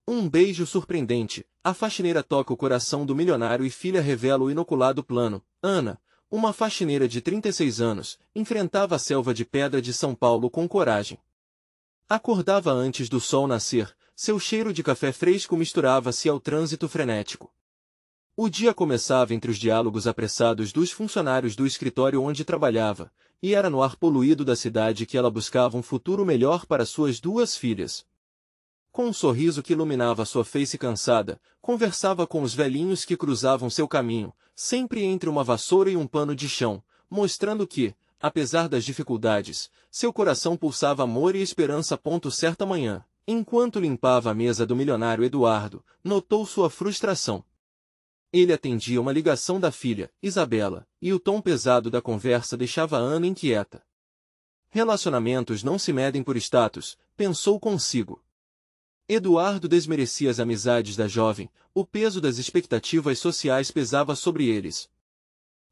Um beijo surpreendente. A faxineira toca o coração do milionário e filha revela o inoculado plano. Ana, uma faxineira de 36 anos, enfrentava a selva de pedra de São Paulo com coragem. Acordava antes do sol nascer, seu cheiro de café fresco misturava-se ao trânsito frenético. O dia começava entre os diálogos apressados dos funcionários do escritório onde trabalhava, e era no ar poluído da cidade que ela buscava um futuro melhor para suas duas filhas. Com um sorriso que iluminava sua face cansada, conversava com os velhinhos que cruzavam seu caminho, sempre entre uma vassoura e um pano de chão, mostrando que, apesar das dificuldades, seu coração pulsava amor e esperança. Certa manhã, enquanto limpava a mesa do milionário Eduardo, notou sua frustração. Ele atendia uma ligação da filha, Isabela, e o tom pesado da conversa deixava Ana inquieta. Relacionamentos não se medem por status, pensou consigo. Eduardo desmerecia as amizades da jovem, o peso das expectativas sociais pesava sobre eles.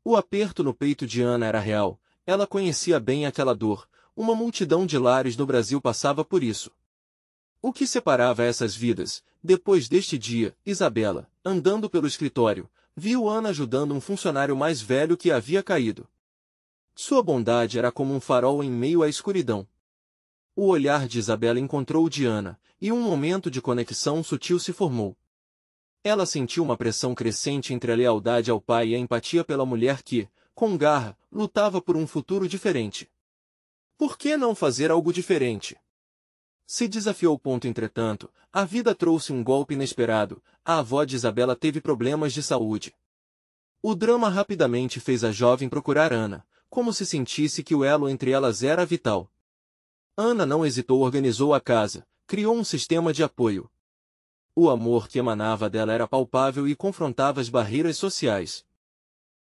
O aperto no peito de Ana era real, ela conhecia bem aquela dor, uma multidão de lares no Brasil passava por isso. O que separava essas vidas? Depois deste dia, Isabela, andando pelo escritório, viu Ana ajudando um funcionário mais velho que havia caído. Sua bondade era como um farol em meio à escuridão. O olhar de Isabela encontrou o de Ana, e um momento de conexão sutil se formou. Ela sentiu uma pressão crescente entre a lealdade ao pai e a empatia pela mulher que, com garra, lutava por um futuro diferente. Por que não fazer algo diferente? Se desafiou. Entretanto, a vida trouxe um golpe inesperado, a avó de Isabela teve problemas de saúde. O drama rapidamente fez a jovem procurar Ana, como se sentisse que o elo entre elas era vital. Ana não hesitou, organizou a casa, criou um sistema de apoio. O amor que emanava dela era palpável e confrontava as barreiras sociais.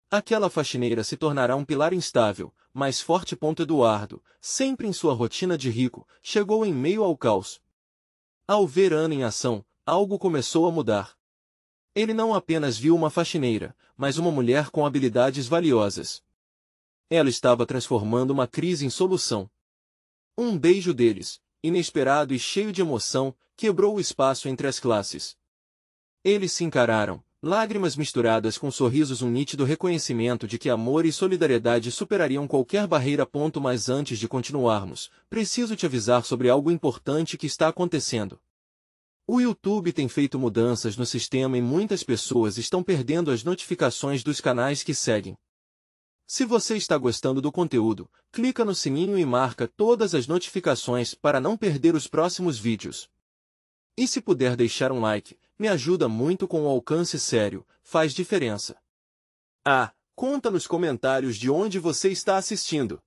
Aquela faxineira se tornará um pilar instável, mais forte. Eduardo, sempre em sua rotina de rico, chegou em meio ao caos. Ao ver Ana em ação, algo começou a mudar. Ele não apenas viu uma faxineira, mas uma mulher com habilidades valiosas. Ela estava transformando uma crise em solução. Um beijo deles, inesperado e cheio de emoção, quebrou o espaço entre as classes. Eles se encararam, lágrimas misturadas com sorrisos, um nítido reconhecimento de que amor e solidariedade superariam qualquer barreira. Mas antes de continuarmos, preciso te avisar sobre algo importante que está acontecendo. O YouTube tem feito mudanças no sistema e muitas pessoas estão perdendo as notificações dos canais que seguem. Se você está gostando do conteúdo, clica no sininho e marca todas as notificações para não perder os próximos vídeos. E se puder deixar um like, me ajuda muito com o alcance sério, faz diferença. Conta nos comentários de onde você está assistindo.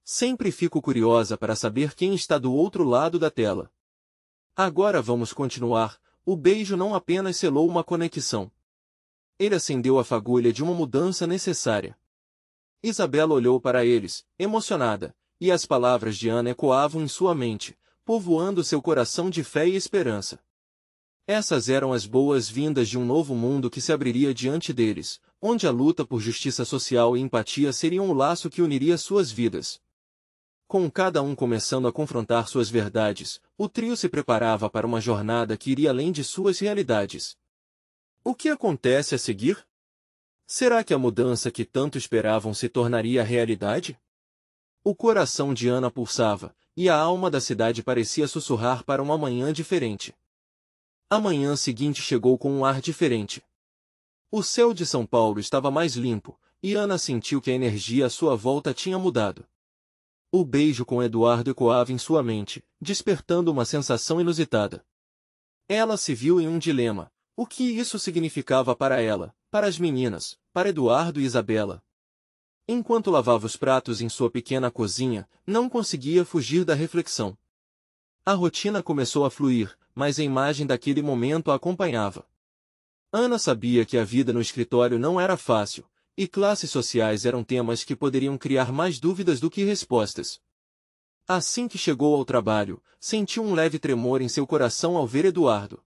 Sempre fico curiosa para saber quem está do outro lado da tela. Agora vamos continuar. O beijo não apenas selou uma conexão. Ele acendeu a fagulha de uma mudança necessária. Isabela olhou para eles, emocionada, e as palavras de Ana ecoavam em sua mente, povoando seu coração de fé e esperança. Essas eram as boas-vindas de um novo mundo que se abriria diante deles, onde a luta por justiça social e empatia seriam o laço que uniria suas vidas. Com cada um começando a confrontar suas verdades, o trio se preparava para uma jornada que iria além de suas realidades. O que acontece a seguir? Será que a mudança que tanto esperavam se tornaria realidade? O coração de Ana pulsava, e a alma da cidade parecia sussurrar para uma manhã diferente. A manhã seguinte chegou com um ar diferente. O céu de São Paulo estava mais limpo, e Ana sentiu que a energia à sua volta tinha mudado. O beijo com Eduardo ecoava em sua mente, despertando uma sensação inusitada. Ela se viu em um dilema. O que isso significava para ela, para as meninas, para Eduardo e Isabela? Enquanto lavava os pratos em sua pequena cozinha, não conseguia fugir da reflexão. A rotina começou a fluir, mas a imagem daquele momento a acompanhava. Ana sabia que a vida no escritório não era fácil, e classes sociais eram temas que poderiam criar mais dúvidas do que respostas. Assim que chegou ao trabalho, sentiu um leve tremor em seu coração ao ver Eduardo.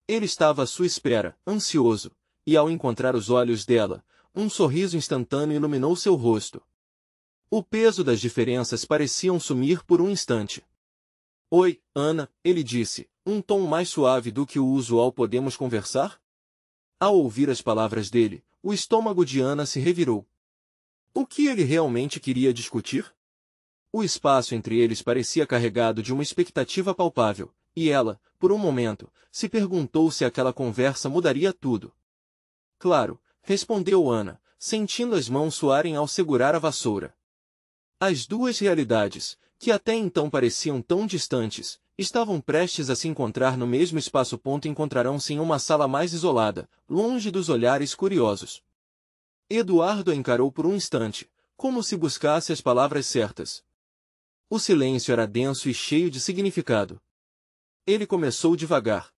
Ele estava à sua espera, ansioso, e ao encontrar os olhos dela, um sorriso instantâneo iluminou seu rosto. O peso das diferenças pareciam sumir por um instante. Oi, Ana, ele disse, um tom mais suave do que o usual. Podemos conversar? Ao ouvir as palavras dele, o estômago de Ana se revirou. O que ele realmente queria discutir? O espaço entre eles parecia carregado de uma expectativa palpável, e ela, por um momento, se perguntou se aquela conversa mudaria tudo. Claro, respondeu Ana, sentindo as mãos suarem ao segurar a vassoura. As duas realidades, que até então pareciam tão distantes, estavam prestes a se encontrar no mesmo espaço. Encontrarão-se em uma sala mais isolada, longe dos olhares curiosos. Eduardo a encarou por um instante, como se buscasse as palavras certas. O silêncio era denso e cheio de significado. Ele começou devagar.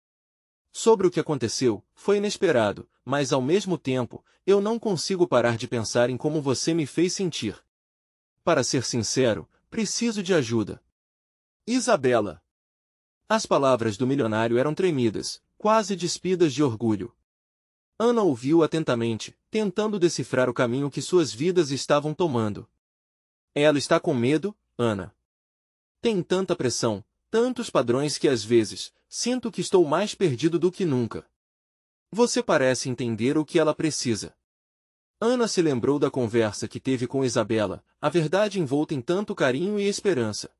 Sobre o que aconteceu, foi inesperado, mas ao mesmo tempo, eu não consigo parar de pensar em como você me fez sentir. Para ser sincero, preciso de ajuda. Isabela. As palavras do milionário eram tremidas, quase despidas de orgulho. Ana ouviu atentamente, tentando decifrar o caminho que suas vidas estavam tomando. Ela está com medo, Ana. Tem tanta pressão, tantos padrões que às vezes, sinto que estou mais perdido do que nunca. Você parece entender o que ela precisa. Ana se lembrou da conversa que teve com Isabela, a verdade envolta em tanto carinho e esperança.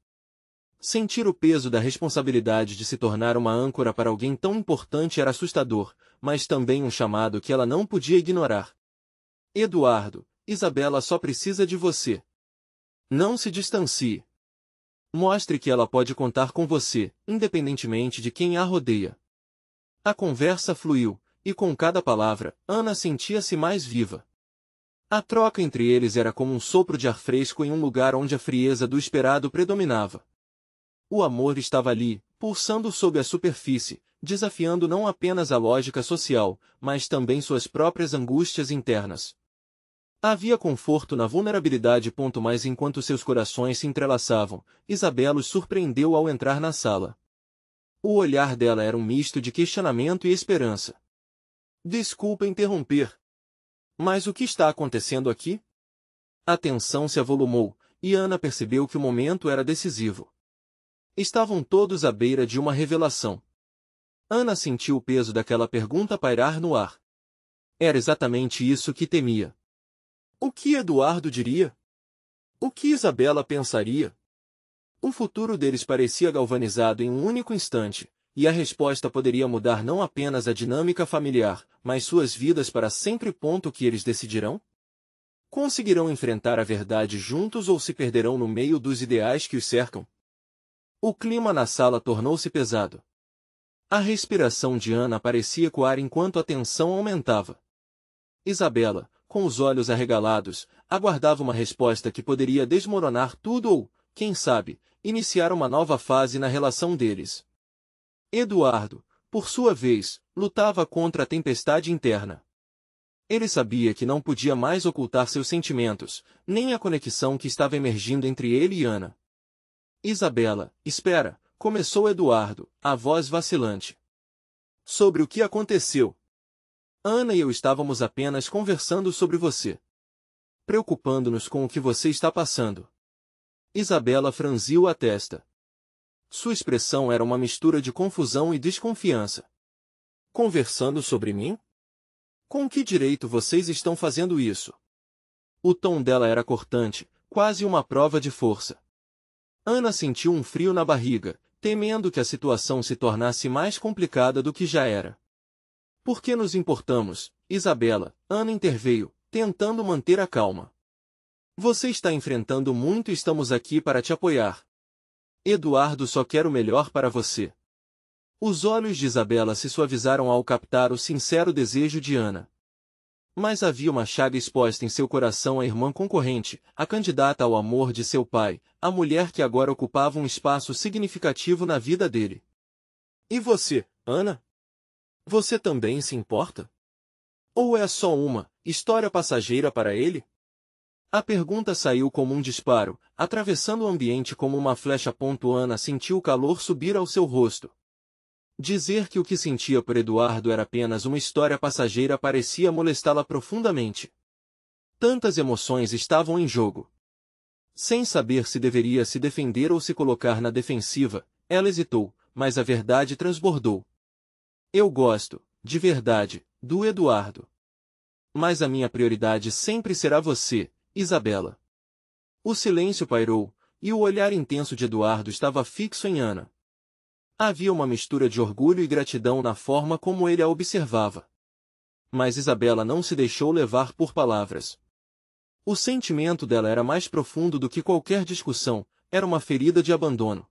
Sentir o peso da responsabilidade de se tornar uma âncora para alguém tão importante era assustador, mas também um chamado que ela não podia ignorar. Eduardo, Isabela só precisa de você. Não se distancie. Mostre que ela pode contar com você, independentemente de quem a rodeia. A conversa fluiu, e com cada palavra, Ana sentia-se mais viva. A troca entre eles era como um sopro de ar fresco em um lugar onde a frieza do esperado predominava. O amor estava ali, pulsando sob a superfície, desafiando não apenas a lógica social, mas também suas próprias angústias internas. Havia conforto na vulnerabilidade. Mas enquanto seus corações se entrelaçavam, Isabela os surpreendeu ao entrar na sala. O olhar dela era um misto de questionamento e esperança. Desculpa interromper. Mas o que está acontecendo aqui? A tensão se avolumou, e Ana percebeu que o momento era decisivo. Estavam todos à beira de uma revelação. Ana sentiu o peso daquela pergunta pairar no ar. Era exatamente isso que temia. O que Eduardo diria? O que Isabela pensaria? O futuro deles parecia galvanizado em um único instante, e a resposta poderia mudar não apenas a dinâmica familiar, mas suas vidas para sempre. O que eles decidirão? Conseguirão enfrentar a verdade juntos ou se perderão no meio dos ideais que os cercam? O clima na sala tornou-se pesado. A respiração de Ana parecia ecoar enquanto a tensão aumentava. Isabela, com os olhos arregalados, aguardava uma resposta que poderia desmoronar tudo ou, quem sabe, iniciar uma nova fase na relação deles. Eduardo, por sua vez, lutava contra a tempestade interna. Ele sabia que não podia mais ocultar seus sentimentos, nem a conexão que estava emergindo entre ele e Ana. Isabela, espera, começou Eduardo, a voz vacilante. Sobre o que aconteceu? Ana e eu estávamos apenas conversando sobre você. Preocupando-nos com o que você está passando. Isabela franziu a testa. Sua expressão era uma mistura de confusão e desconfiança. Conversando sobre mim? Com que direito vocês estão fazendo isso? O tom dela era cortante, quase uma prova de força. Ana sentiu um frio na barriga, temendo que a situação se tornasse mais complicada do que já era. Por que nos importamos, Isabela? Ana interveio, tentando manter a calma. Você está enfrentando muito e estamos aqui para te apoiar. Eduardo só quer o melhor para você. Os olhos de Isabela se suavizaram ao captar o sincero desejo de Ana. Mas havia uma chaga exposta em seu coração. A irmã concorrente, a candidata ao amor de seu pai, a mulher que agora ocupava um espaço significativo na vida dele. E você, Ana? Você também se importa? Ou é só uma história passageira para ele? A pergunta saiu como um disparo, atravessando o ambiente como uma flecha. Ana sentiu o calor subir ao seu rosto. Dizer que o que sentia por Eduardo era apenas uma história passageira parecia molestá-la profundamente. Tantas emoções estavam em jogo. Sem saber se deveria se defender ou se colocar na defensiva, ela hesitou, mas a verdade transbordou. Eu gosto, de verdade, do Eduardo. Mas a minha prioridade sempre será você, Isabela. O silêncio pairou, e o olhar intenso de Eduardo estava fixo em Ana. Havia uma mistura de orgulho e gratidão na forma como ele a observava. Mas Isabela não se deixou levar por palavras. O sentimento dela era mais profundo do que qualquer discussão, era uma ferida de abandono.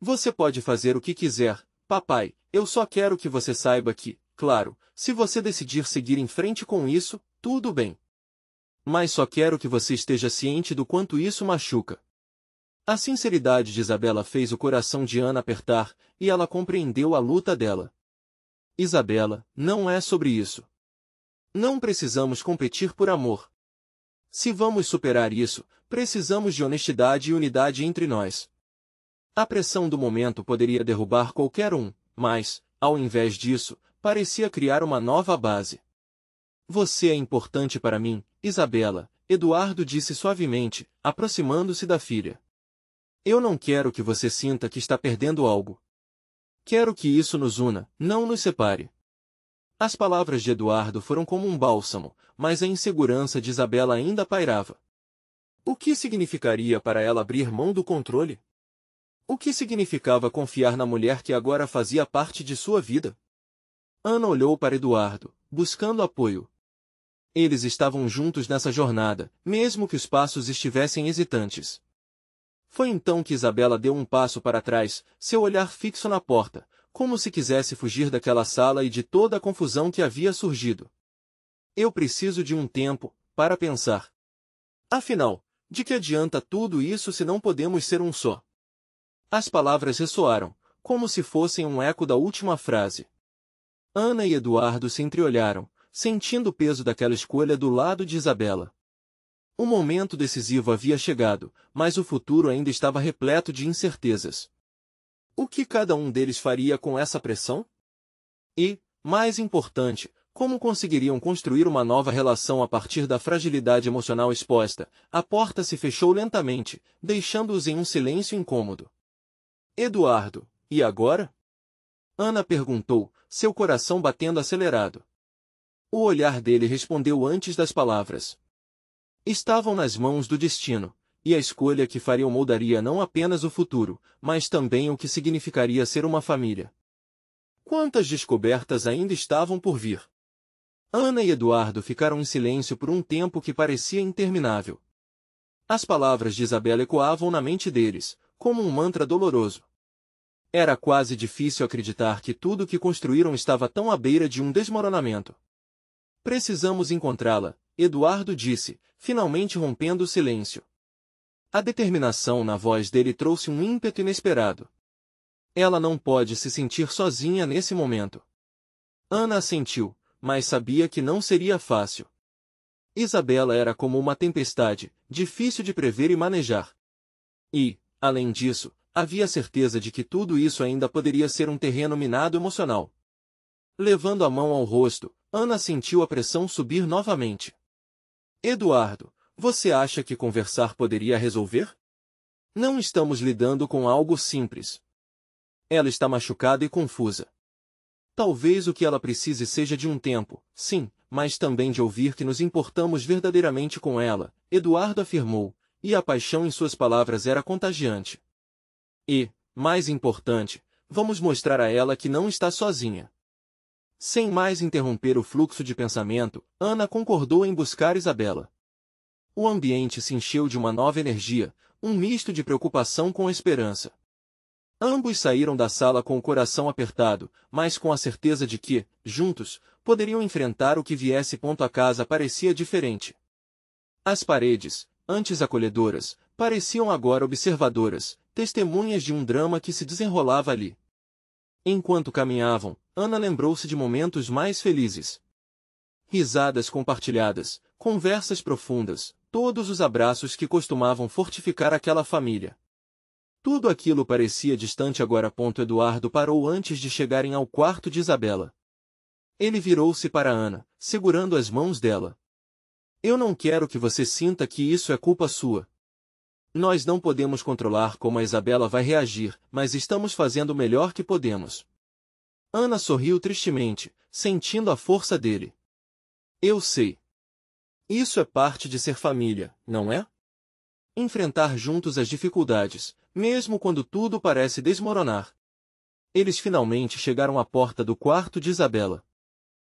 Você pode fazer o que quiser, papai, eu só quero que você saiba que, claro, se você decidir seguir em frente com isso, tudo bem. Mas só quero que você esteja ciente do quanto isso machuca. A sinceridade de Isabela fez o coração de Ana apertar, e ela compreendeu a luta dela. Isabela, não é sobre isso. Não precisamos competir por amor. Se vamos superar isso, precisamos de honestidade e unidade entre nós. A pressão do momento poderia derrubar qualquer um, mas, ao invés disso, parecia criar uma nova base. Você é importante para mim, Isabela, Eduardo disse suavemente, aproximando-se da filha. Eu não quero que você sinta que está perdendo algo. Quero que isso nos una, não nos separe. As palavras de Eduardo foram como um bálsamo, mas a insegurança de Isabela ainda pairava. O que significaria para ela abrir mão do controle? O que significava confiar na mulher que agora fazia parte de sua vida? Ana olhou para Eduardo, buscando apoio. Eles estavam juntos nessa jornada, mesmo que os passos estivessem hesitantes. Foi então que Isabela deu um passo para trás, seu olhar fixo na porta, como se quisesse fugir daquela sala e de toda a confusão que havia surgido. Eu preciso de um tempo, para pensar. Afinal, de que adianta tudo isso se não podemos ser um só? As palavras ressoaram, como se fossem um eco da última frase. Ana e Eduardo se entreolharam, sentindo o peso daquela escolha do lado de Isabela. O momento decisivo havia chegado, mas o futuro ainda estava repleto de incertezas. O que cada um deles faria com essa pressão? E, mais importante, como conseguiriam construir uma nova relação a partir da fragilidade emocional exposta? A porta se fechou lentamente, deixando-os em um silêncio incômodo. Eduardo, e agora? Ana perguntou, seu coração batendo acelerado. O olhar dele respondeu antes das palavras. Estavam nas mãos do destino, e a escolha que fariam moldaria não apenas o futuro, mas também o que significaria ser uma família. Quantas descobertas ainda estavam por vir? Ana e Eduardo ficaram em silêncio por um tempo que parecia interminável. As palavras de Isabela ecoavam na mente deles, como um mantra doloroso. Era quase difícil acreditar que tudo que construíram estava tão à beira de um desmoronamento. Precisamos encontrá-la, Eduardo disse, finalmente rompendo o silêncio. A determinação na voz dele trouxe um ímpeto inesperado. Ela não pode se sentir sozinha nesse momento. Ana assentiu, mas sabia que não seria fácil. Isabela era como uma tempestade, difícil de prever e manejar. E, além disso, havia certeza de que tudo isso ainda poderia ser um terreno minado emocional. Levando a mão ao rosto, Ana sentiu a pressão subir novamente. Eduardo, você acha que conversar poderia resolver? Não estamos lidando com algo simples. Ela está machucada e confusa. Talvez o que ela precise seja de um tempo, sim, mas também de ouvir que nos importamos verdadeiramente com ela, Eduardo afirmou, e a paixão em suas palavras era contagiante. E, mais importante, vamos mostrar a ela que não está sozinha. Sem mais interromper o fluxo de pensamento, Ana concordou em buscar Isabela. O ambiente se encheu de uma nova energia, um misto de preocupação com esperança. Ambos saíram da sala com o coração apertado, mas com a certeza de que, juntos, poderiam enfrentar o que viesse. A casa parecia diferente. As paredes, antes acolhedoras, pareciam agora observadoras, testemunhas de um drama que se desenrolava ali. Enquanto caminhavam, Ana lembrou-se de momentos mais felizes. Risadas compartilhadas, conversas profundas, todos os abraços que costumavam fortificar aquela família. Tudo aquilo parecia distante agora. Eduardo parou antes de chegarem ao quarto de Isabela. Ele virou-se para Ana, segurando as mãos dela. Eu não quero que você sinta que isso é culpa sua. Nós não podemos controlar como a Isabela vai reagir, mas estamos fazendo o melhor que podemos. Ana sorriu tristemente, sentindo a força dele. Eu sei. Isso é parte de ser família, não é? Enfrentar juntos as dificuldades, mesmo quando tudo parece desmoronar. Eles finalmente chegaram à porta do quarto de Isabela.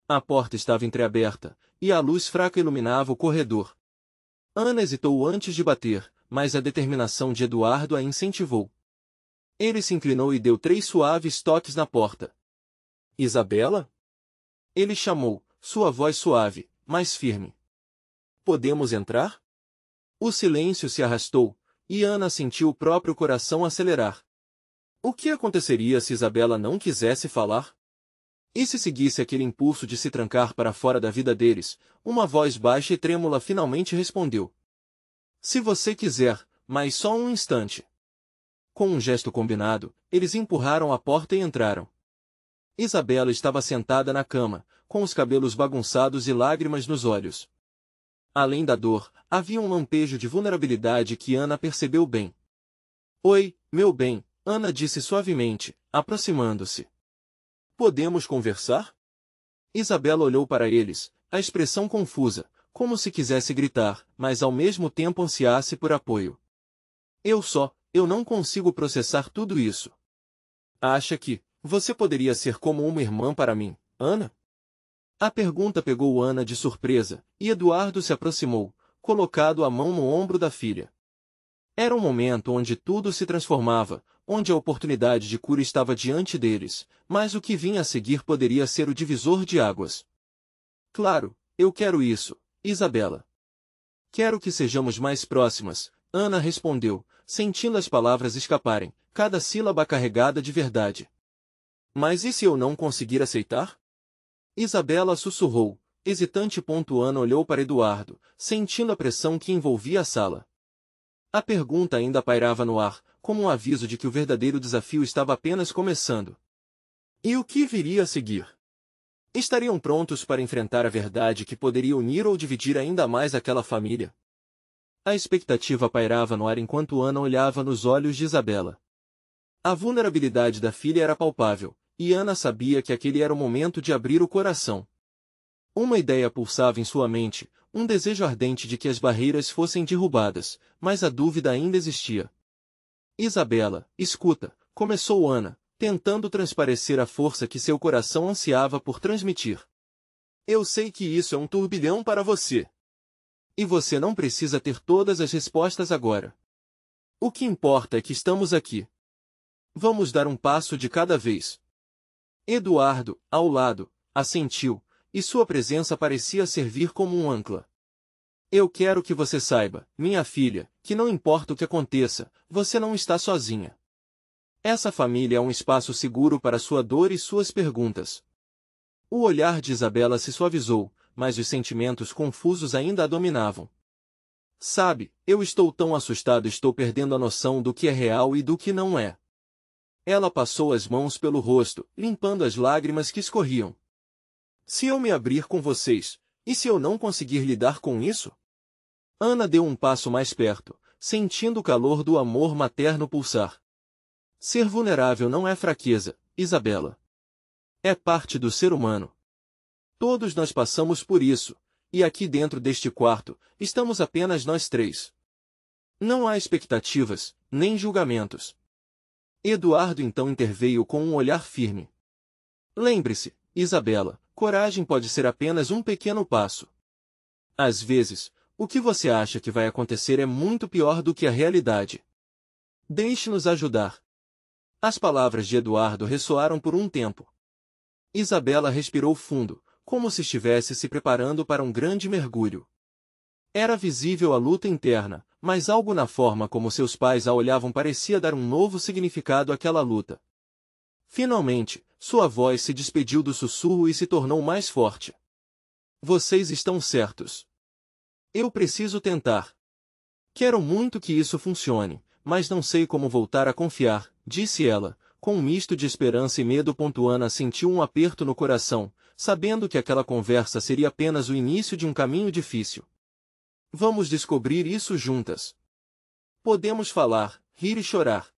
A porta estava entreaberta, e a luz fraca iluminava o corredor. Ana hesitou antes de bater, mas a determinação de Eduardo a incentivou. Ele se inclinou e deu 3 suaves toques na porta. Isabela? Ele chamou, sua voz suave, mas firme. Podemos entrar? O silêncio se arrastou, e Ana sentiu o próprio coração acelerar. O que aconteceria se Isabela não quisesse falar? E se seguisse aquele impulso de se trancar para fora da vida deles? Uma voz baixa e trêmula finalmente respondeu. Se você quiser, mas só um instante. Com um gesto combinado, eles empurraram a porta e entraram. Isabela estava sentada na cama, com os cabelos bagunçados e lágrimas nos olhos. Além da dor, havia um lampejo de vulnerabilidade que Ana percebeu bem. Oi, meu bem, Ana disse suavemente, aproximando-se. Podemos conversar? Isabela olhou para eles, a expressão confusa, como se quisesse gritar, mas ao mesmo tempo ansiasse por apoio. Eu não consigo processar tudo isso. Acha que você poderia ser como uma irmã para mim, Ana? A pergunta pegou Ana de surpresa, e Eduardo se aproximou, colocado a mão no ombro da filha. Era um momento onde tudo se transformava, onde a oportunidade de cura estava diante deles, mas o que vinha a seguir poderia ser o divisor de águas. Claro, eu quero isso, Isabela. Quero que sejamos mais próximas, Ana respondeu, sentindo as palavras escaparem, cada sílaba carregada de verdade. Mas e se eu não conseguir aceitar? Isabela sussurrou, hesitante. Ana olhou para Eduardo, sentindo a pressão que envolvia a sala. A pergunta ainda pairava no ar, como um aviso de que o verdadeiro desafio estava apenas começando. E o que viria a seguir? Estariam prontos para enfrentar a verdade que poderia unir ou dividir ainda mais aquela família? A expectativa pairava no ar enquanto Ana olhava nos olhos de Isabela. A vulnerabilidade da filha era palpável, e Ana sabia que aquele era o momento de abrir o coração. Uma ideia pulsava em sua mente, um desejo ardente de que as barreiras fossem derrubadas, mas a dúvida ainda existia. Isabela, escuta, começou Ana, tentando transparecer a força que seu coração ansiava por transmitir. Eu sei que isso é um turbilhão para você. E você não precisa ter todas as respostas agora. O que importa é que estamos aqui. Vamos dar um passo de cada vez. Eduardo, ao lado, assentiu, e sua presença parecia servir como um âncora. Eu quero que você saiba, minha filha, que não importa o que aconteça, você não está sozinha. Essa família é um espaço seguro para sua dor e suas perguntas. O olhar de Isabela se suavizou, mas os sentimentos confusos ainda a dominavam. Sabe, eu estou tão assustado, estou perdendo a noção do que é real e do que não é. Ela passou as mãos pelo rosto, limpando as lágrimas que escorriam. Se eu me abrir com vocês, e se eu não conseguir lidar com isso? Ana deu um passo mais perto, sentindo o calor do amor materno pulsar. Ser vulnerável não é fraqueza, Isabela. É parte do ser humano. Todos nós passamos por isso, e aqui dentro deste quarto, estamos apenas nós 3. Não há expectativas, nem julgamentos. Eduardo então interveio com um olhar firme. Lembre-se, Isabela, coragem pode ser apenas um pequeno passo. Às vezes, o que você acha que vai acontecer é muito pior do que a realidade. Deixe-nos ajudar. As palavras de Eduardo ressoaram por um tempo. Isabela respirou fundo, como se estivesse se preparando para um grande mergulho. Era visível a luta interna, mas algo na forma como seus pais a olhavam parecia dar um novo significado àquela luta. Finalmente, sua voz se despediu do sussurro e se tornou mais forte. Vocês estão certos. Eu preciso tentar. Quero muito que isso funcione, mas não sei como voltar a confiar, disse ela, com um misto de esperança e medo. Ana sentiu um aperto no coração, sabendo que aquela conversa seria apenas o início de um caminho difícil. Vamos descobrir isso juntas. Podemos falar, rir e chorar.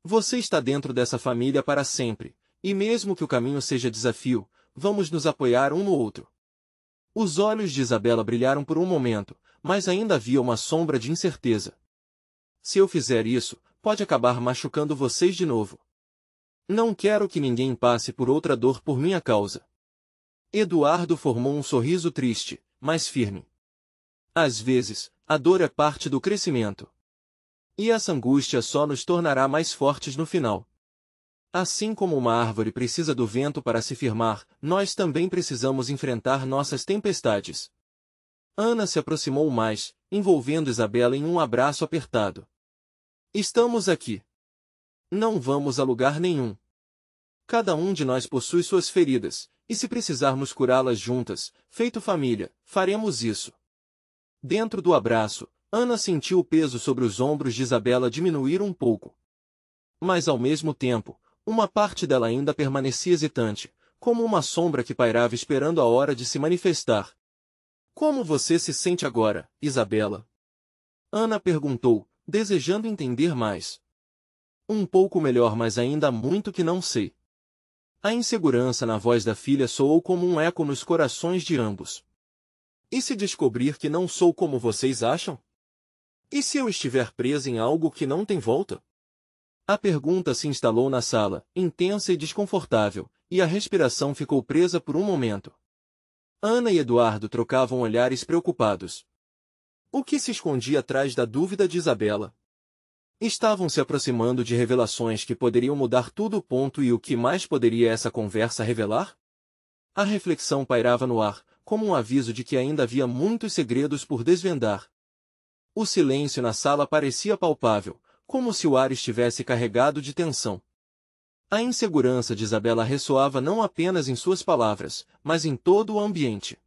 Você está dentro dessa família para sempre, e mesmo que o caminho seja desafio, vamos nos apoiar um no outro. Os olhos de Isabela brilharam por um momento, mas ainda havia uma sombra de incerteza. Se eu fizer isso, pode acabar machucando vocês de novo. Não quero que ninguém passe por outra dor por minha causa. Eduardo formou um sorriso triste, mas firme. Às vezes, a dor é parte do crescimento. E essa angústia só nos tornará mais fortes no final. Assim como uma árvore precisa do vento para se firmar, nós também precisamos enfrentar nossas tempestades. Ana se aproximou mais, envolvendo Isabela em um abraço apertado. Estamos aqui. Não vamos a lugar nenhum. Cada um de nós possui suas feridas, e se precisarmos curá-las juntas, feito família, faremos isso. Dentro do abraço, Ana sentiu o peso sobre os ombros de Isabela diminuir um pouco. Mas ao mesmo tempo, uma parte dela ainda permanecia hesitante, como uma sombra que pairava esperando a hora de se manifestar. Como você se sente agora, Isabela? Ana perguntou, desejando entender mais. Um pouco melhor, mas ainda há muito que não sei. A insegurança na voz da filha soou como um eco nos corações de ambos. E se descobrir que não sou como vocês acham? E se eu estiver presa em algo que não tem volta? A pergunta se instalou na sala, intensa e desconfortável, e a respiração ficou presa por um momento. Ana e Eduardo trocavam olhares preocupados. O que se escondia atrás da dúvida de Isabela? Estavam se aproximando de revelações que poderiam mudar tudo. E o que mais poderia essa conversa revelar? A reflexão pairava no ar, como um aviso de que ainda havia muitos segredos por desvendar. O silêncio na sala parecia palpável, como se o ar estivesse carregado de tensão. A insegurança de Isabela ressoava não apenas em suas palavras, mas em todo o ambiente.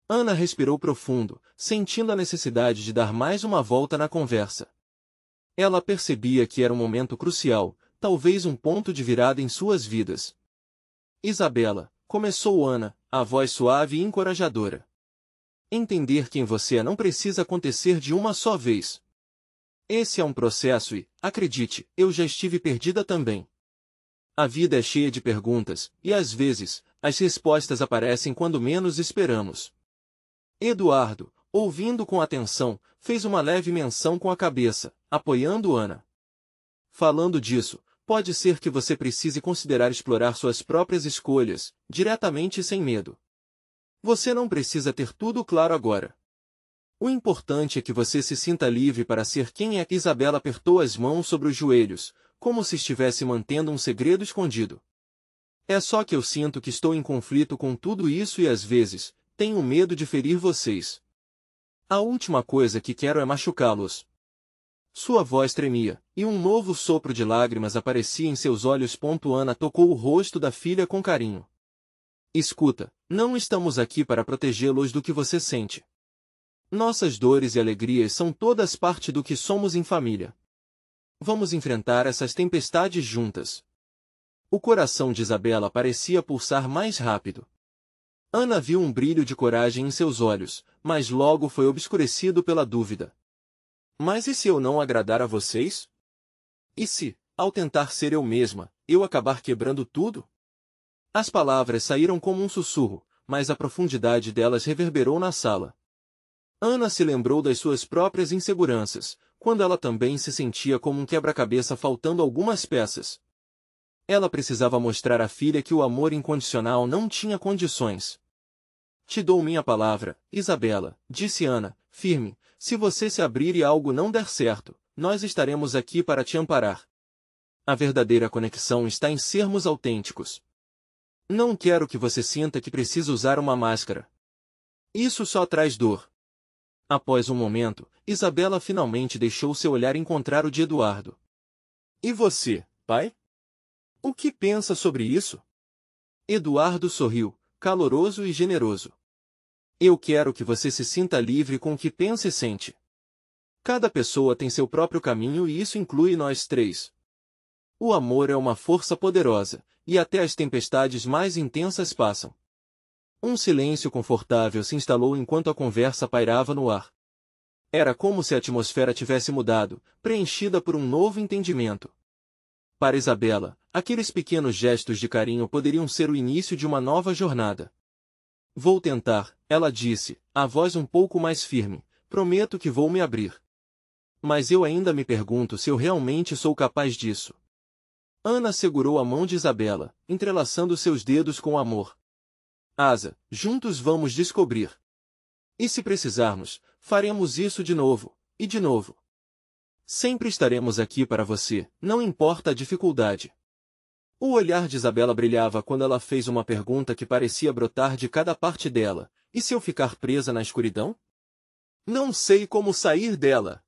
Ana respirou profundo, sentindo a necessidade de dar mais uma volta na conversa. Ela percebia que era um momento crucial, talvez um ponto de virada em suas vidas. Isabela, começou Ana, a voz suave e encorajadora. Entender quem você é não precisa acontecer de uma só vez. Esse é um processo e, acredite, eu já estive perdida também. A vida é cheia de perguntas, e às vezes, as respostas aparecem quando menos esperamos. Eduardo, ouvindo com atenção, fez uma leve menção com a cabeça, apoiando Ana. Falando disso, pode ser que você precise considerar explorar suas próprias escolhas, diretamente e sem medo. Você não precisa ter tudo claro agora. O importante é que você se sinta livre para ser quem é. Isabela apertou as mãos sobre os joelhos, como se estivesse mantendo um segredo escondido. É só que eu sinto que estou em conflito com tudo isso e às vezes, tenho medo de ferir vocês. A última coisa que quero é machucá-los. Sua voz tremia, e um novo sopro de lágrimas aparecia em seus olhos. Ana tocou o rosto da filha com carinho. Escuta, não estamos aqui para protegê-los do que você sente. Nossas dores e alegrias são todas parte do que somos em família. Vamos enfrentar essas tempestades juntas. O coração de Isabela parecia pulsar mais rápido. Ana viu um brilho de coragem em seus olhos, mas logo foi obscurecido pela dúvida. Mas e se eu não agradar a vocês? E se, ao tentar ser eu mesma, eu acabar quebrando tudo? As palavras saíram como um sussurro, mas a profundidade delas reverberou na sala. Ana se lembrou das suas próprias inseguranças, quando ela também se sentia como um quebra-cabeça faltando algumas peças. Ela precisava mostrar à filha que o amor incondicional não tinha condições. Te dou minha palavra, Isabela, disse Ana, firme, se você se abrir e algo não der certo, nós estaremos aqui para te amparar. A verdadeira conexão está em sermos autênticos. Não quero que você sinta que precisa usar uma máscara. Isso só traz dor. Após um momento, Isabela finalmente deixou seu olhar encontrar o de Eduardo. E você, pai? O que pensa sobre isso? Eduardo sorriu, caloroso e generoso. Eu quero que você se sinta livre com o que pensa e sente. Cada pessoa tem seu próprio caminho e isso inclui nós três. O amor é uma força poderosa, e até as tempestades mais intensas passam. Um silêncio confortável se instalou enquanto a conversa pairava no ar. Era como se a atmosfera tivesse mudado, preenchida por um novo entendimento. Para Isabela, aqueles pequenos gestos de carinho poderiam ser o início de uma nova jornada. Vou tentar, ela disse, a voz um pouco mais firme. Prometo que vou me abrir. Mas eu ainda me pergunto se eu realmente sou capaz disso. Ana segurou a mão de Isabela, entrelaçando seus dedos com amor. Asa, juntos vamos descobrir. E se precisarmos, faremos isso de novo, e de novo. Sempre estaremos aqui para você, não importa a dificuldade. O olhar de Isabela brilhava quando ela fez uma pergunta que parecia brotar de cada parte dela. E se eu ficar presa na escuridão? Não sei como sair dela.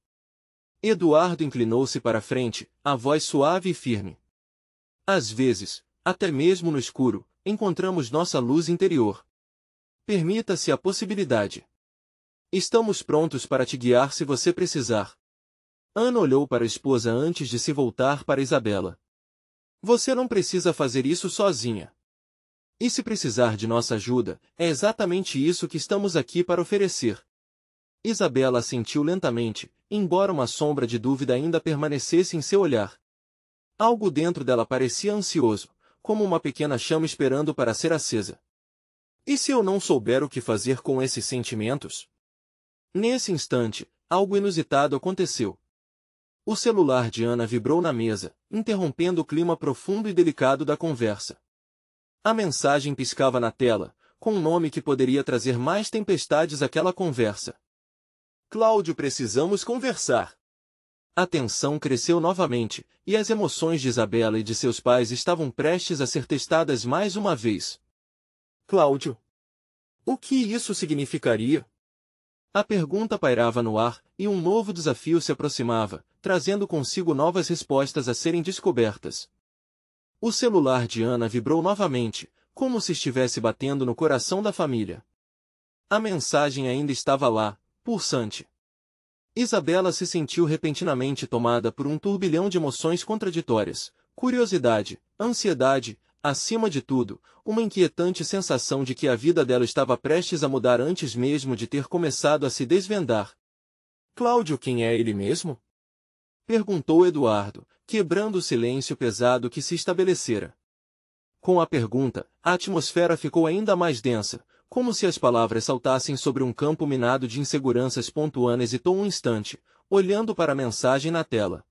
Eduardo inclinou-se para a frente, a voz suave e firme. Às vezes, até mesmo no escuro, encontramos nossa luz interior. Permita-se a possibilidade. Estamos prontos para te guiar se você precisar. Ana olhou para a esposa antes de se voltar para Isabela. Você não precisa fazer isso sozinha. E se precisar de nossa ajuda, é exatamente isso que estamos aqui para oferecer. Isabela assentiu lentamente, embora uma sombra de dúvida ainda permanecesse em seu olhar. Algo dentro dela parecia ansioso, como uma pequena chama esperando para ser acesa. E se eu não souber o que fazer com esses sentimentos? Nesse instante, algo inusitado aconteceu. O celular de Ana vibrou na mesa, interrompendo o clima profundo e delicado da conversa. A mensagem piscava na tela, com um nome que poderia trazer mais tempestades àquela conversa. Cláudio, precisamos conversar. A tensão cresceu novamente, e as emoções de Isabela e de seus pais estavam prestes a ser testadas mais uma vez. Cláudio? O que isso significaria? A pergunta pairava no ar, e um novo desafio se aproximava, trazendo consigo novas respostas a serem descobertas. O celular de Ana vibrou novamente, como se estivesse batendo no coração da família. A mensagem ainda estava lá, pulsante. Isabela se sentiu repentinamente tomada por um turbilhão de emoções contraditórias, curiosidade, ansiedade, acima de tudo, uma inquietante sensação de que a vida dela estava prestes a mudar antes mesmo de ter começado a se desvendar. Cláudio, quem é ele mesmo? Perguntou Eduardo, quebrando o silêncio pesado que se estabelecera. Com a pergunta, a atmosfera ficou ainda mais densa, como se as palavras saltassem sobre um campo minado de inseguranças. Ana hesitou um instante, olhando para a mensagem na tela.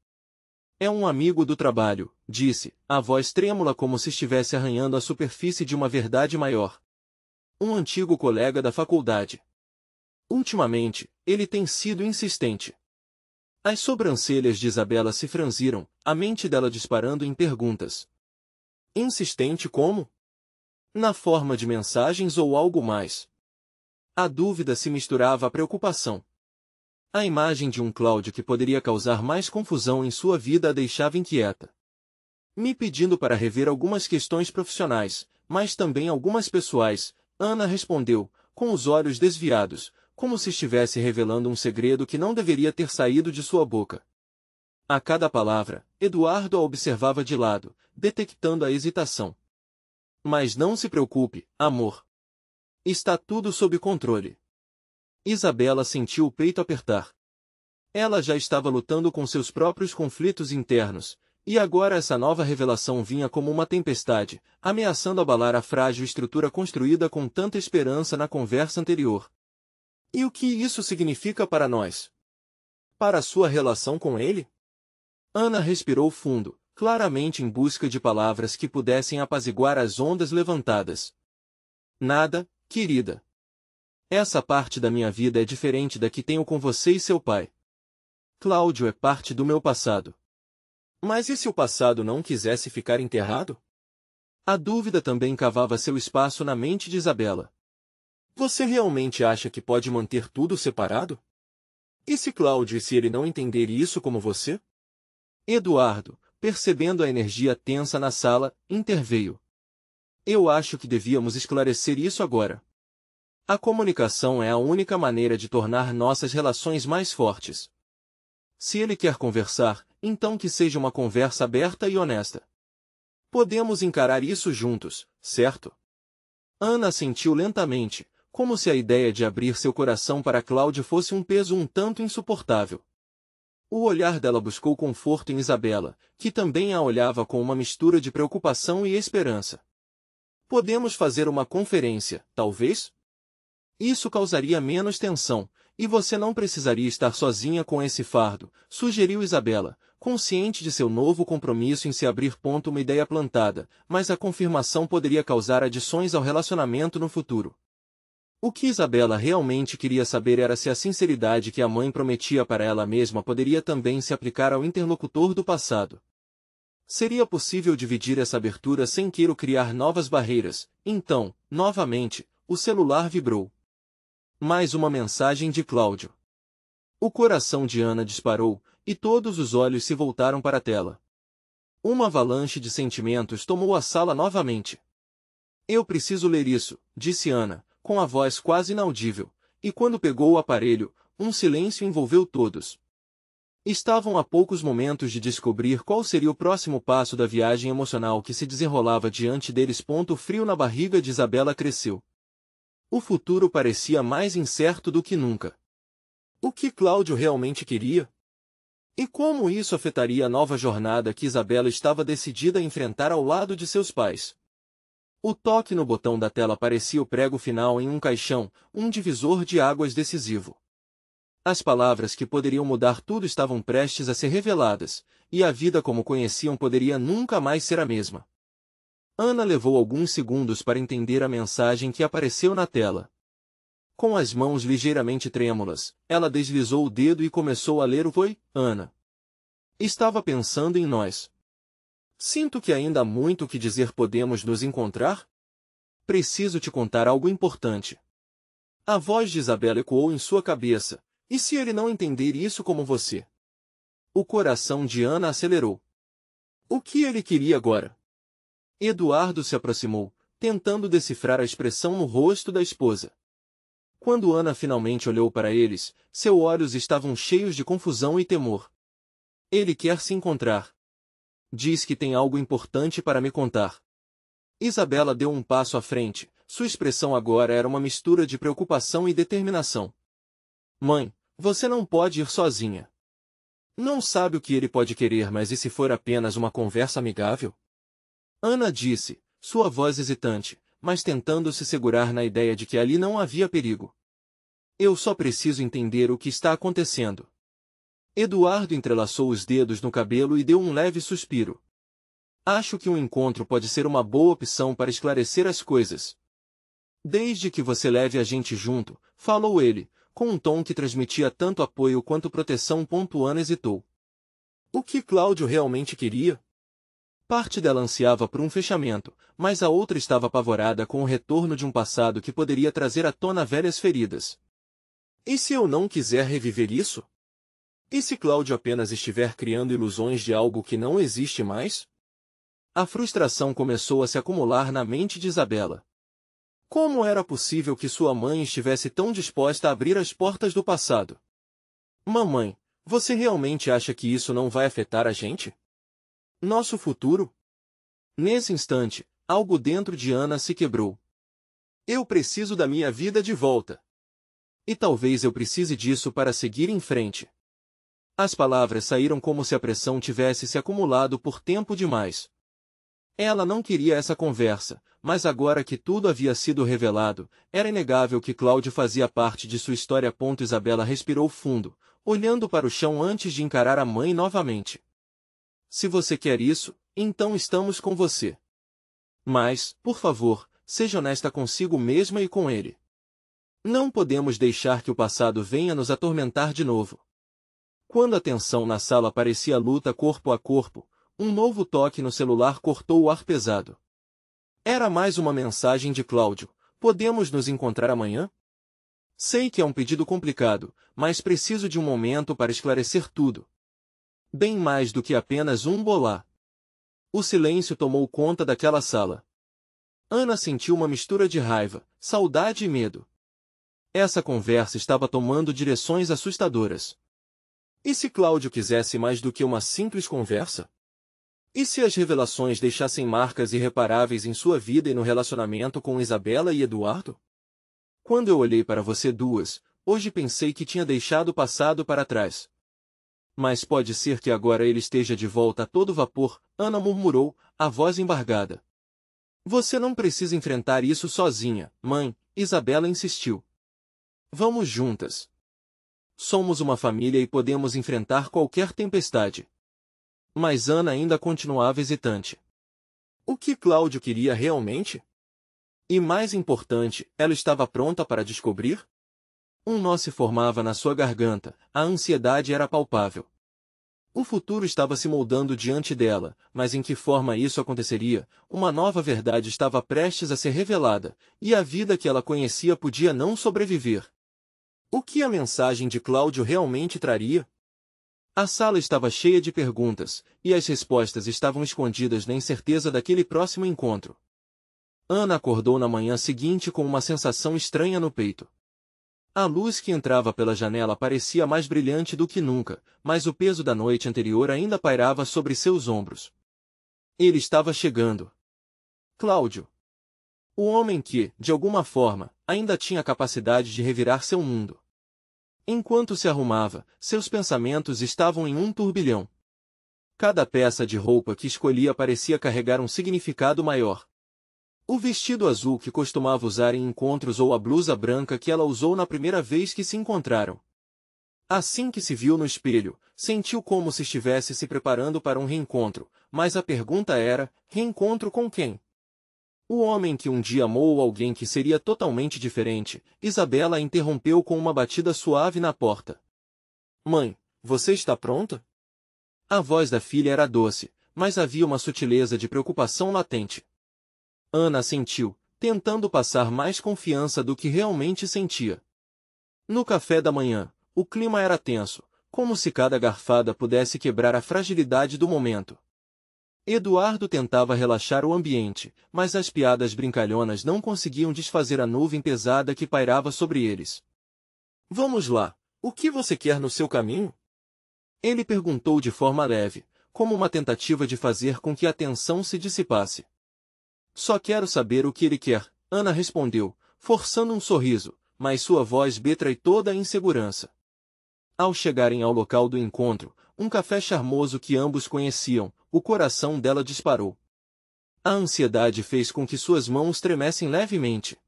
É um amigo do trabalho, disse, a voz trêmula como se estivesse arranhando a superfície de uma verdade maior. Um antigo colega da faculdade. Ultimamente, ele tem sido insistente. As sobrancelhas de Isabela se franziram, a mente dela disparando em perguntas. Insistente como? Na forma de mensagens ou algo mais? A dúvida se misturava à preocupação. A imagem de um Cláudio que poderia causar mais confusão em sua vida a deixava inquieta. Me pedindo para rever algumas questões profissionais, mas também algumas pessoais, Ana respondeu, com os olhos desviados, como se estivesse revelando um segredo que não deveria ter saído de sua boca. A cada palavra, Eduardo a observava de lado, detectando a hesitação. Mas não se preocupe, amor. Está tudo sob controle. Isabela sentiu o peito apertar. Ela já estava lutando com seus próprios conflitos internos, e agora essa nova revelação vinha como uma tempestade, ameaçando abalar a frágil estrutura construída com tanta esperança na conversa anterior. E o que isso significa para nós? Para sua relação com ele? Ana respirou fundo, claramente em busca de palavras que pudessem apaziguar as ondas levantadas. Nada, querida. Essa parte da minha vida é diferente da que tenho com você e seu pai. Cláudio é parte do meu passado. Mas e se o passado não quisesse ficar enterrado? A dúvida também cavava seu espaço na mente de Isabela. Você realmente acha que pode manter tudo separado? E se Cláudio e se ele não entender isso como você? Eduardo, percebendo a energia tensa na sala, interveio. Eu acho que devíamos esclarecer isso agora. A comunicação é a única maneira de tornar nossas relações mais fortes. Se ele quer conversar, então que seja uma conversa aberta e honesta. Podemos encarar isso juntos, certo? Ana assentiu lentamente, como se a ideia de abrir seu coração para Cláudio fosse um peso um tanto insuportável. O olhar dela buscou conforto em Isabela, que também a olhava com uma mistura de preocupação e esperança. Podemos fazer uma conferência, talvez? Isso causaria menos tensão, e você não precisaria estar sozinha com esse fardo, sugeriu Isabela, consciente de seu novo compromisso em se abrir. Uma ideia plantada, mas a confirmação poderia causar adições ao relacionamento no futuro. O que Isabela realmente queria saber era se a sinceridade que a mãe prometia para ela mesma poderia também se aplicar ao interlocutor do passado. Seria possível dividir essa abertura sem querer criar novas barreiras. Então, novamente, o celular vibrou. Mais uma mensagem de Cláudio. O coração de Ana disparou, e todos os olhos se voltaram para a tela. Uma avalanche de sentimentos tomou a sala novamente. Eu preciso ler isso, disse Ana, com a voz quase inaudível, e quando pegou o aparelho, um silêncio envolveu todos. Estavam a poucos momentos de descobrir qual seria o próximo passo da viagem emocional que se desenrolava diante deles. O frio na barriga de Isabela cresceu. O futuro parecia mais incerto do que nunca. O que Cláudio realmente queria? E como isso afetaria a nova jornada que Isabela estava decidida a enfrentar ao lado de seus pais? O toque no botão da tela parecia o prego final em um caixão, um divisor de águas decisivo. As palavras que poderiam mudar tudo estavam prestes a ser reveladas, e a vida como conheciam poderia nunca mais ser a mesma. Ana levou alguns segundos para entender a mensagem que apareceu na tela. Com as mãos ligeiramente trêmulas, ela deslizou o dedo e começou a ler o Oi, Ana. Estava pensando em nós. Sinto que ainda há muito o que dizer. Podemos nos encontrar? Preciso te contar algo importante. A voz de Isabela ecoou em sua cabeça. E se ele não entender isso como você? O coração de Ana acelerou. O que ele queria agora? Eduardo se aproximou, tentando decifrar a expressão no rosto da esposa. Quando Ana finalmente olhou para eles, seus olhos estavam cheios de confusão e temor. Ele quer se encontrar. Diz que tem algo importante para me contar. Isabela deu um passo à frente, sua expressão agora era uma mistura de preocupação e determinação. Mãe, você não pode ir sozinha. Não sabe o que ele pode querer, mas e se for apenas uma conversa amigável? Ana disse, sua voz hesitante, mas tentando se segurar na ideia de que ali não havia perigo. Eu só preciso entender o que está acontecendo. Eduardo entrelaçou os dedos no cabelo e deu um leve suspiro. Acho que um encontro pode ser uma boa opção para esclarecer as coisas. Desde que você leve a gente junto, falou ele, com um tom que transmitia tanto apoio quanto proteção. Ana hesitou. O que Cláudio realmente queria? Parte dela ansiava por um fechamento, mas a outra estava apavorada com o retorno de um passado que poderia trazer à tona velhas feridas. E se eu não quiser reviver isso? E se Cláudio apenas estiver criando ilusões de algo que não existe mais? A frustração começou a se acumular na mente de Isabela. Como era possível que sua mãe estivesse tão disposta a abrir as portas do passado? Mamãe, você realmente acha que isso não vai afetar a gente? Nosso futuro? Nesse instante, algo dentro de Ana se quebrou. Eu preciso da minha vida de volta. E talvez eu precise disso para seguir em frente. As palavras saíram como se a pressão tivesse se acumulado por tempo demais. Ela não queria essa conversa, mas agora que tudo havia sido revelado, era inegável que Cláudio fazia parte de sua história. Isabela respirou fundo, olhando para o chão antes de encarar a mãe novamente. Se você quer isso, então estamos com você. Mas, por favor, seja honesta consigo mesma e com ele. Não podemos deixar que o passado venha nos atormentar de novo. Quando a tensão na sala parecia luta corpo a corpo, um novo toque no celular cortou o ar pesado. Era mais uma mensagem de Cláudio. Podemos nos encontrar amanhã? Sei que é um pedido complicado, mas preciso de um momento para esclarecer tudo. Bem mais do que apenas um bolá. O silêncio tomou conta daquela sala. Ana sentiu uma mistura de raiva, saudade e medo. Essa conversa estava tomando direções assustadoras. E se Cláudio quisesse mais do que uma simples conversa? E se as revelações deixassem marcas irreparáveis em sua vida e no relacionamento com Isabela e Eduardo? Quando eu olhei para você duas, hoje pensei que tinha deixado o passado para trás. Mas pode ser que agora ele esteja de volta a todo vapor, Ana murmurou, a voz embargada. Você não precisa enfrentar isso sozinha, mãe, Isabela insistiu. Vamos juntas. Somos uma família e podemos enfrentar qualquer tempestade. Mas Ana ainda continuava hesitante. O que Cláudio queria realmente? E mais importante, ela estava pronta para descobrir? Um nó se formava na sua garganta, a ansiedade era palpável. O futuro estava se moldando diante dela, mas em que forma isso aconteceria? Uma nova verdade estava prestes a ser revelada, e a vida que ela conhecia podia não sobreviver. O que a mensagem de Cláudio realmente traria? A sala estava cheia de perguntas, e as respostas estavam escondidas na incerteza daquele próximo encontro. Ana acordou na manhã seguinte com uma sensação estranha no peito. A luz que entrava pela janela parecia mais brilhante do que nunca, mas o peso da noite anterior ainda pairava sobre seus ombros. Ele estava chegando. Cláudio. O homem que, de alguma forma, ainda tinha a capacidade de revirar seu mundo. Enquanto se arrumava, seus pensamentos estavam em um turbilhão. Cada peça de roupa que escolhia parecia carregar um significado maior. O vestido azul que costumava usar em encontros ou a blusa branca que ela usou na primeira vez que se encontraram. Assim que se viu no espelho, sentiu como se estivesse se preparando para um reencontro, mas a pergunta era, reencontro com quem? O homem que um dia amou alguém que seria totalmente diferente, Isabela interrompeu com uma batida suave na porta. Mãe, você está pronta? A voz da filha era doce, mas havia uma sutileza de preocupação latente. Ana assentiu, tentando passar mais confiança do que realmente sentia. No café da manhã, o clima era tenso, como se cada garfada pudesse quebrar a fragilidade do momento. Eduardo tentava relaxar o ambiente, mas as piadas brincalhonas não conseguiam desfazer a nuvem pesada que pairava sobre eles. Vamos lá, o que você quer no seu caminho? Ele perguntou de forma leve, como uma tentativa de fazer com que a tensão se dissipasse. Só quero saber o que ele quer, Ana respondeu, forçando um sorriso, mas sua voz betrai toda a insegurança. Ao chegarem ao local do encontro, um café charmoso que ambos conheciam, o coração dela disparou. A ansiedade fez com que suas mãos tremessem levemente.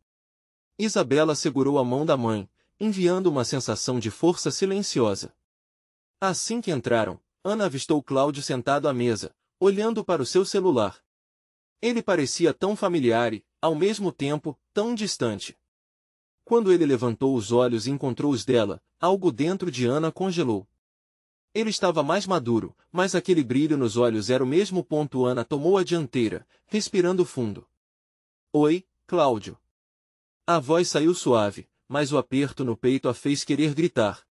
Isabela segurou a mão da mãe, enviando uma sensação de força silenciosa. Assim que entraram, Ana avistou Cláudio sentado à mesa, olhando para o seu celular. Ele parecia tão familiar e, ao mesmo tempo, tão distante. Quando ele levantou os olhos e encontrou os dela, algo dentro de Ana congelou. Ele estava mais maduro, mas aquele brilho nos olhos era o mesmo ponto. Ana tomou a dianteira, respirando fundo. Oi, Cláudio. A voz saiu suave, mas o aperto no peito a fez querer gritar.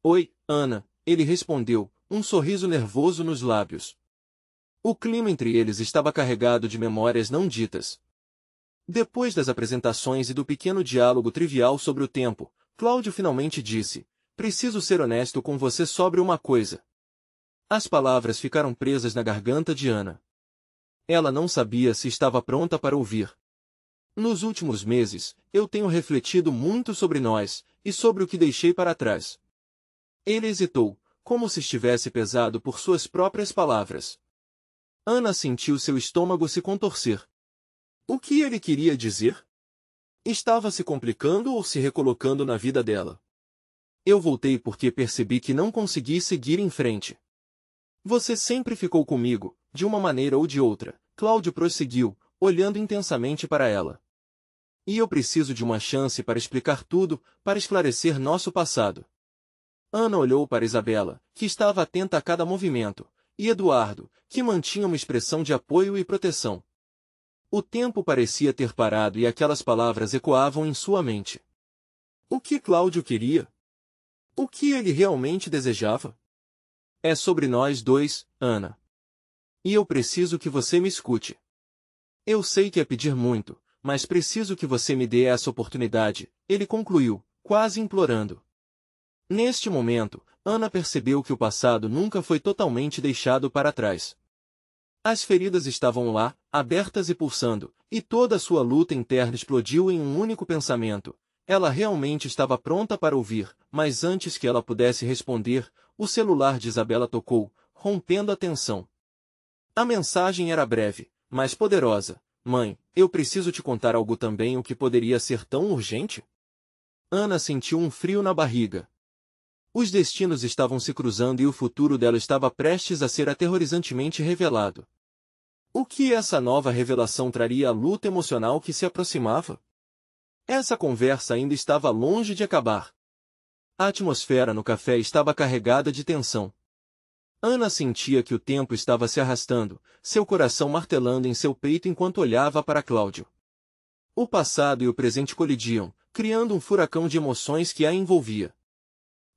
Oi, Ana, ele respondeu, um sorriso nervoso nos lábios. O clima entre eles estava carregado de memórias não ditas. Depois das apresentações e do pequeno diálogo trivial sobre o tempo, Cláudio finalmente disse, preciso ser honesto com você sobre uma coisa. As palavras ficaram presas na garganta de Ana. Ela não sabia se estava pronta para ouvir. Nos últimos meses, eu tenho refletido muito sobre nós, e sobre o que deixei para trás. Ele hesitou, como se estivesse pesado por suas próprias palavras. Ana sentiu seu estômago se contorcer. O que ele queria dizer? Estava se complicando ou se recolocando na vida dela? Eu voltei porque percebi que não consegui seguir em frente. Você sempre ficou comigo, de uma maneira ou de outra, Cláudio prosseguiu, olhando intensamente para ela. E eu preciso de uma chance para explicar tudo, para esclarecer nosso passado. Ana olhou para Isabela, que estava atenta a cada movimento, e Eduardo, que mantinha uma expressão de apoio e proteção. O tempo parecia ter parado e aquelas palavras ecoavam em sua mente. O que Cláudio queria? O que ele realmente desejava? É sobre nós dois, Ana. E eu preciso que você me escute. Eu sei que é pedir muito, mas preciso que você me dê essa oportunidade, ele concluiu, quase implorando. Neste momento, Ana percebeu que o passado nunca foi totalmente deixado para trás. As feridas estavam lá, abertas e pulsando, e toda a sua luta interna explodiu em um único pensamento. Ela realmente estava pronta para ouvir, mas antes que ela pudesse responder, o celular de Isabela tocou, rompendo a tensão. A mensagem era breve, mas poderosa. Mãe, eu preciso te contar algo também, o que poderia ser tão urgente? Ana sentiu um frio na barriga. Os destinos estavam se cruzando e o futuro dela estava prestes a ser aterrorizantemente revelado. O que essa nova revelação traria à luta emocional que se aproximava? Essa conversa ainda estava longe de acabar. A atmosfera no café estava carregada de tensão. Ana sentia que o tempo estava se arrastando, seu coração martelando em seu peito enquanto olhava para Cláudio. O passado e o presente colidiam, criando um furacão de emoções que a envolvia.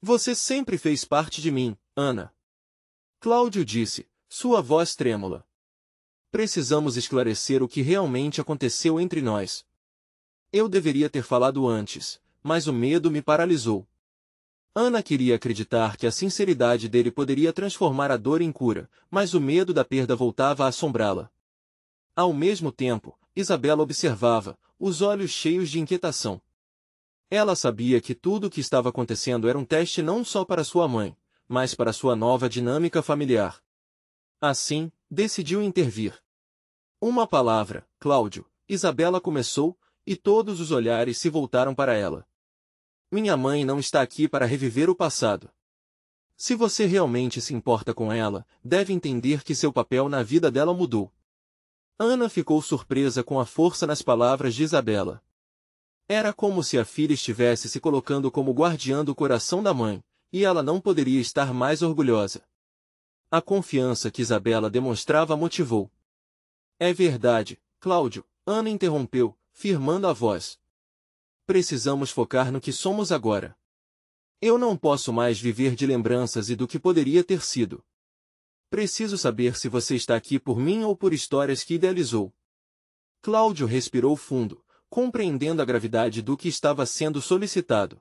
Você sempre fez parte de mim, Ana. Cláudio disse, sua voz trêmula. Precisamos esclarecer o que realmente aconteceu entre nós. Eu deveria ter falado antes, mas o medo me paralisou. Ana queria acreditar que a sinceridade dele poderia transformar a dor em cura, mas o medo da perda voltava a assombrá-la. Ao mesmo tempo, Isabela observava, os olhos cheios de inquietação. Ela sabia que tudo o que estava acontecendo era um teste não só para sua mãe, mas para sua nova dinâmica familiar. Assim, decidiu intervir. Uma palavra, Cláudio, Isabela começou, e todos os olhares se voltaram para ela. Minha mãe não está aqui para reviver o passado. Se você realmente se importa com ela, deve entender que seu papel na vida dela mudou. Ana ficou surpresa com a força nas palavras de Isabela. Era como se a filha estivesse se colocando como guardiã do coração da mãe, e ela não poderia estar mais orgulhosa. A confiança que Isabela demonstrava a motivou. É verdade, Cláudio, Ana interrompeu, firmando a voz. Precisamos focar no que somos agora. Eu não posso mais viver de lembranças e do que poderia ter sido. Preciso saber se você está aqui por mim ou por histórias que idealizou. Cláudio respirou fundo, compreendendo a gravidade do que estava sendo solicitado.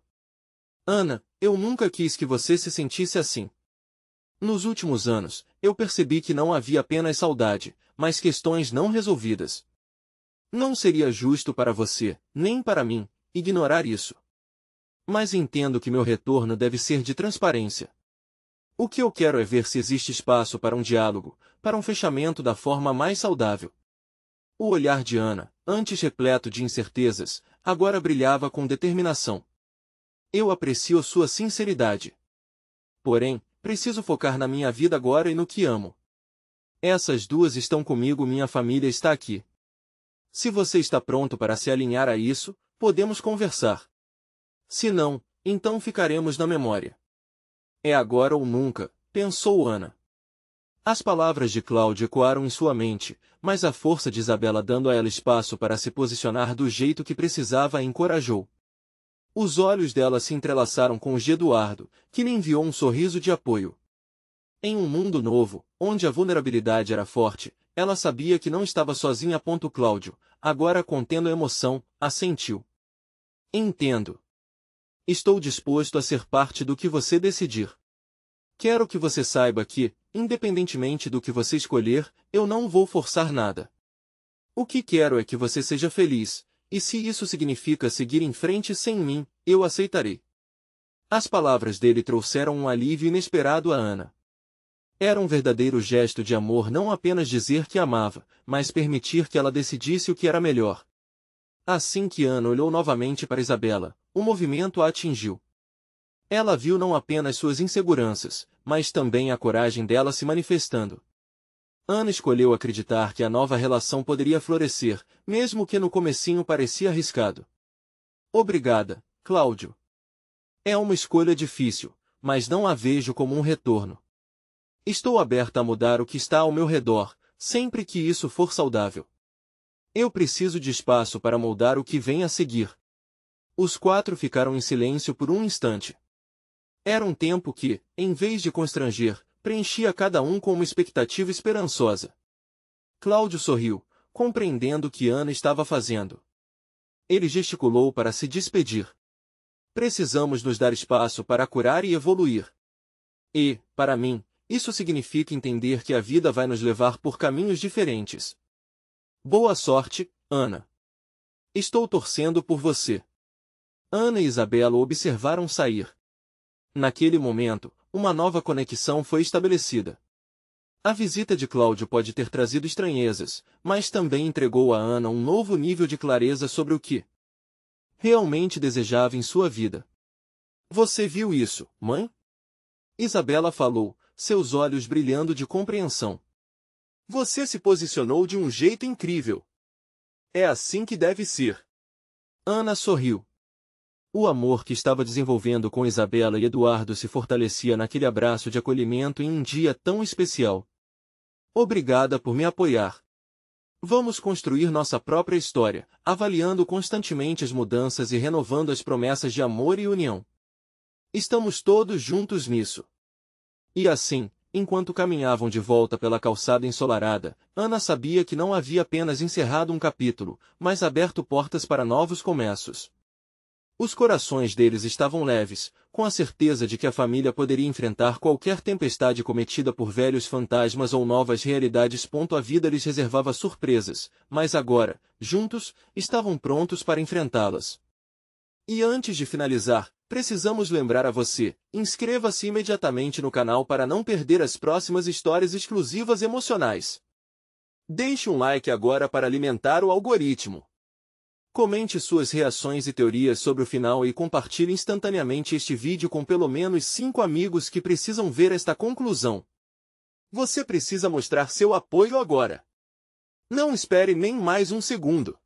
Ana, eu nunca quis que você se sentisse assim. Nos últimos anos, eu percebi que não havia apenas saudade, mas questões não resolvidas. Não seria justo para você, nem para mim, ignorar isso. Mas entendo que meu retorno deve ser de transparência. O que eu quero é ver se existe espaço para um diálogo, para um fechamento da forma mais saudável. O olhar de Ana, antes repleto de incertezas, agora brilhava com determinação. Eu aprecio sua sinceridade. Porém, preciso focar na minha vida agora e no que amo. Essas duas estão comigo, minha família está aqui. Se você está pronto para se alinhar a isso, podemos conversar. Se não, então ficaremos na memória. É agora ou nunca, pensou Ana. As palavras de Cláudio ecoaram em sua mente, mas a força de Isabela dando a ela espaço para se posicionar do jeito que precisava a encorajou. Os olhos dela se entrelaçaram com os de Eduardo, que lhe enviou um sorriso de apoio. Em um mundo novo, onde a vulnerabilidade era forte, ela sabia que não estava sozinha. Cláudio, agora contendo a emoção, assentiu. Entendo. Estou disposto a ser parte do que você decidir. Quero que você saiba que, independentemente do que você escolher, eu não vou forçar nada. O que quero é que você seja feliz, e se isso significa seguir em frente sem mim, eu aceitarei. As palavras dele trouxeram um alívio inesperado a Ana. Era um verdadeiro gesto de amor não apenas dizer que amava, mas permitir que ela decidisse o que era melhor. Assim que Ana olhou novamente para Isabela, o movimento a atingiu. Ela viu não apenas suas inseguranças, mas também a coragem dela se manifestando. Ana escolheu acreditar que a nova relação poderia florescer, mesmo que no comecinho parecia arriscado. Obrigada, Cláudio. É uma escolha difícil, mas não a vejo como um retorno. Estou aberta a mudar o que está ao meu redor, sempre que isso for saudável. Eu preciso de espaço para moldar o que vem a seguir. Os quatro ficaram em silêncio por um instante. Era um tempo que, em vez de constranger, preenchia cada um com uma expectativa esperançosa. Cláudio sorriu, compreendendo o que Ana estava fazendo. Ele gesticulou para se despedir. Precisamos nos dar espaço para curar e evoluir. E, para mim, isso significa entender que a vida vai nos levar por caminhos diferentes. Boa sorte, Ana. Estou torcendo por você. Ana e Isabela o observaram sair. Naquele momento, uma nova conexão foi estabelecida. A visita de Cláudio pode ter trazido estranhezas, mas também entregou a Ana um novo nível de clareza sobre o que realmente desejava em sua vida. Você viu isso, mãe? Isabela falou, seus olhos brilhando de compreensão. Você se posicionou de um jeito incrível. É assim que deve ser. Ana sorriu. O amor que estava desenvolvendo com Isabela e Eduardo se fortalecia naquele abraço de acolhimento em um dia tão especial. Obrigada por me apoiar. Vamos construir nossa própria história, avaliando constantemente as mudanças e renovando as promessas de amor e união. Estamos todos juntos nisso. E assim, enquanto caminhavam de volta pela calçada ensolarada, Ana sabia que não havia apenas encerrado um capítulo, mas aberto portas para novos começos. Os corações deles estavam leves, com a certeza de que a família poderia enfrentar qualquer tempestade cometida por velhos fantasmas ou novas realidades. A vida lhes reservava surpresas, mas agora, juntos, estavam prontos para enfrentá-las. E antes de finalizar, precisamos lembrar a você, inscreva-se imediatamente no canal para não perder as próximas histórias exclusivas emocionais. Deixe um like agora para alimentar o algoritmo. Comente suas reações e teorias sobre o final e compartilhe instantaneamente este vídeo com pelo menos 5 amigos que precisam ver esta conclusão. Você precisa mostrar seu apoio agora. Não espere nem mais um segundo.